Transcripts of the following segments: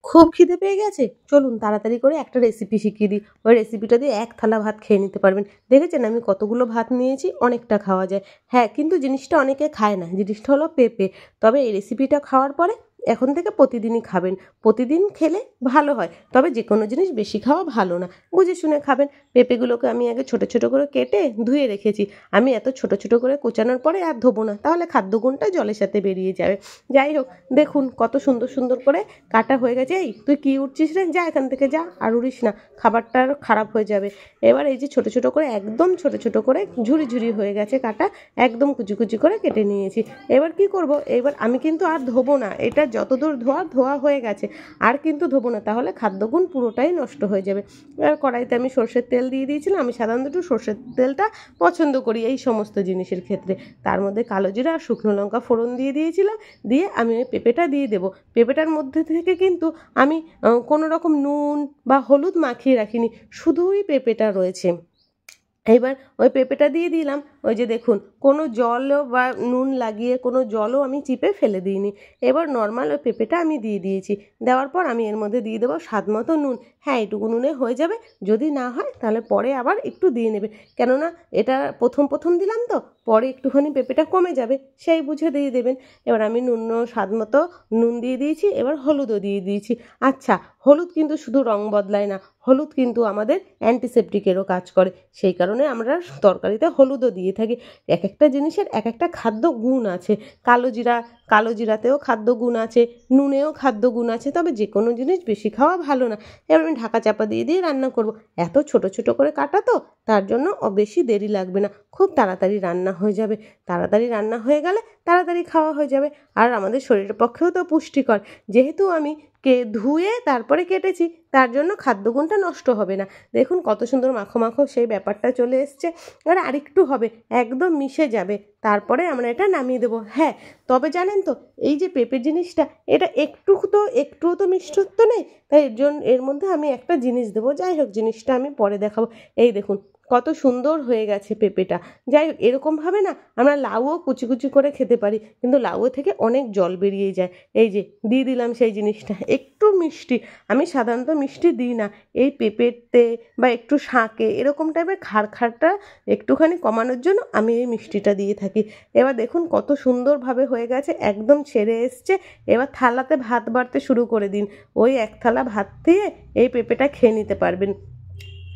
খুব খিদে পেয়ে গেছে, চলুন তাড়াতাড়ি করে একটা রেসিপি শিখিয়ে দিই। ওই রেসিপিটা দিয়ে এক থালা ভাত খেয়ে নিতে পারবেন। দেখেছেন আমি কতগুলো ভাত নিয়েছি, অনেকটা খাওয়া যায়। হ্যাঁ, কিন্তু জিনিসটা অনেকে খায় না, জিনিসটা হলো পেঁপে। তবে এই রেসিপিটা খাওয়ার পরে এখন থেকে প্রতিদিনই খাবেন। প্রতিদিন খেলে ভালো হয়, তবে যে কোনো জিনিস বেশি খাওয়া ভালো না, বুঝে শুনে খাবেন। পেঁপেগুলোকে আমি আগে ছোট ছোট করে কেটে ধুয়ে রেখেছি। আমি এত ছোট ছোট করে কোচানোর পরে আর ধোবো না, তাহলে খাদ্যগুণটা জলের সাথে বেরিয়ে যাবে। যাই হোক, দেখুন কত সুন্দর সুন্দর করে কাটা হয়ে গেছে। এই তুই কি উঠছিস রে, যা এখান থেকে যা, আর উড়িস না, খাবারটা আরও খারাপ হয়ে যাবে। এবার এই যে ছোট ছোট করে, একদম ছোট ছোট করে ঝুরি ঝুরি হয়ে গেছে কাটা, একদম কুচি কুচি করে কেটে নিয়েছি। এবার কি করব, এবার আমি কিন্তু আর ধোবো না, এটা যতদূর ধোয়া হয়ে গেছে, আর কিন্তু ধোবো না, তাহলে খাদ্যগুণ পুরোটাই নষ্ট হয়ে যাবে। এবার কড়াইতে আমি সর্ষের তেল দিয়ে দিয়েছিলাম। আমি সাধারণত একটু সর্ষের তেলটা পছন্দ করি এই সমস্ত জিনিসের ক্ষেত্রে। তার মধ্যে কালো জিরা আর শুকনো লঙ্কা ফোড়ন দিয়ে দিয়েছিলাম। দিয়ে আমি ওই পেঁপেটা দিয়ে দেবো। পেঁপেটার মধ্যে থেকে কিন্তু আমি কোনো রকম নুন বা হলুদ মাখিয়ে রাখিনি, শুধুই পেঁপেটা রয়েছে। এবার ওই পেঁপেটা দিয়ে দিলাম। ওই যে দেখুন, কোনো জলও বা নুন লাগিয়ে কোনো জলও আমি চিপে ফেলে দিইনি। এবার নর্মাল ওই পেঁপেটা আমি দিয়ে দিয়েছি। দেওয়ার পর আমি এর মধ্যে দিয়ে দেবো স্বাদ মতো নুন। হ্যাঁ, এটুকু নুনে হয়ে যাবে, যদি না হয় তাহলে পরে আবার একটু দিয়ে নেবে, কেননা এটা প্রথম প্রথম দিলাম তো, পরে একটুখানি পেঁপেটা কমে যাবে, সেই বুঝে দিয়ে দেবেন। এবার আমি স্বাদ মতো নুন দিয়ে দিয়েছি। এবার হলুদও দিয়ে দিয়েছি। আচ্ছা, হলুদ কিন্তু শুধু রং বদলায় না, হলুদ কিন্তু আমাদের অ্যান্টিসেপটিকেরও কাজ করে। সেই কারণে আমরা তরকারিতে হলুদও দিয়ে থাকি। এক একটা জিনিসের এক একটা খাদ্য গুণ আছে। কালো জিরাতেও খাদ্য গুণ আছে, নুনেও খাদ্য গুণ আছে, তবে যে কোনো জিনিস বেশি খাওয়া ভালো না। এবার আমি ঢাকা চাপা দিয়ে দিয়ে রান্না করব। এত ছোট ছোট করে কাটা তো, তার জন্য বেশি দেরি লাগবে না, খুব তাড়াতাড়ি রান্না হয়ে যাবে। তাড়াতাড়ি রান্না হয়ে গেলে তাড়াতাড়ি খাওয়া হয়ে যাবে, আর আমাদের শরীরের পক্ষেও তো পুষ্টিকর। যেহেতু আমি ধুয়ে তারপরে কেটেছি, তার জন্য খাদ্যগুণটা নষ্ট হবে না। দেখুন কত সুন্দর মাখো মাখো সেই ব্যাপারটা চলে এসছে। এবার আরেকটু হবে, একদম মিশে যাবে, তারপরে আমরা এটা নামিয়ে দেবো। হ্যাঁ, তবে জানেন তো, এই যে পেঁপে জিনিসটা, এটা একটুও তো মিষ্টত্ব নেই, তাই এর মধ্যে আমি একটা জিনিস দেবো। যাই হোক, জিনিসটা আমি পরে দেখাবো। এই দেখুন কত সুন্দর হয়ে গেছে পেঁপেটা। যাই হোক, এরকমভাবে না আমরা লাউও কুচি কুচি করে খেতে পারি, কিন্তু লাউ থেকে অনেক জল বেরিয়ে যায়। এই যে দিয়ে দিলাম সেই জিনিসটা, একটু মিষ্টি। আমি সাধারণত মিষ্টি দিই না, এই পেঁপেতে বা একটু শাঁকে এরকম টাইপের খাড়টা একটুখানি কমানোর জন্য আমি এই মিষ্টিটা দিয়ে থাকি। এবার দেখুন কত সুন্দরভাবে হয়ে গেছে, একদম ছেড়ে এসছে। এবার থালাতে ভাত বাড়তে শুরু করে দিন, ওই এক থালা ভাত দিয়ে এই পেঁপেটা খেয়ে নিতে পারবেন।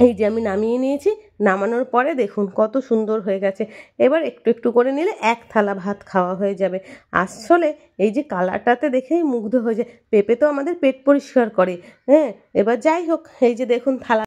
এই যে আমি নামিয়ে নিয়েছি, নামানোর পরে দেখুন কত সুন্দর হয়ে গেছে। এবার একটু একটু করে নিলে এক থালা ভাত খাওয়া হয়ে যাবে। আসলে এই যে কালারটাতে দেখেই মুগ্ধ হয়ে যায়। পেঁপে তো আমাদের পেট পরিষ্কার করে। হ্যাঁ, এবার যাই হোক, এই যে দেখুন থালা